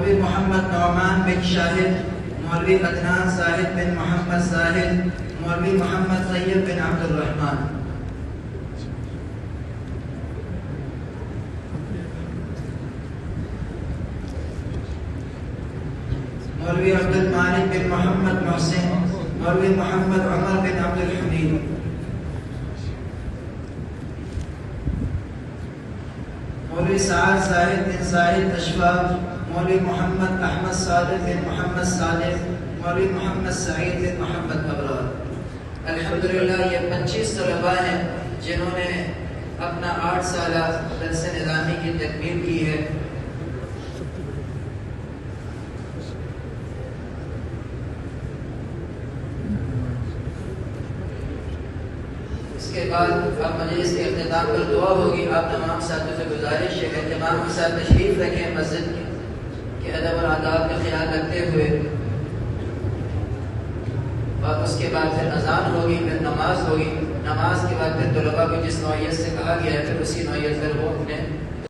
مولوی محمد نعمان بن شاہد، مولوی عدنان زاہد بن محمد زاہد، مولوی محمد طیب بن عبد الرحمن، مولوی عبد المالک بن محمد محسن، مولوی محمد عمر بن عبد الحمید، مولوی سعد زاہد بن زاہد اشواق، مولوی محمد احمد صادق بن محمد صادق، مولوی محمد سعید بن محمد ابرار۔ الحمدللہ یہ 25 طلباء ہیں جنہوں نے اپنا 8 سالہ درس نظامی کی تکمیل کی ہے۔ اس کے بعد اب مجلس کے اختتام پر دعا ہوگی۔ آپ تمام ساتھیوں سے گزارش ہے کہ تمام کے ساتھ تشریف رکھیں مسجد کے ادب اور آداب کا خیال رکھتے ہوئے، اور اس کے بعد پھر اذان ہوگی، پھر نماز ہوگی، نماز کے بعد پھر طلباء کو جس نوعیت سے کہا گیا ہے پھر اسی نوعیت پر وہ اپنے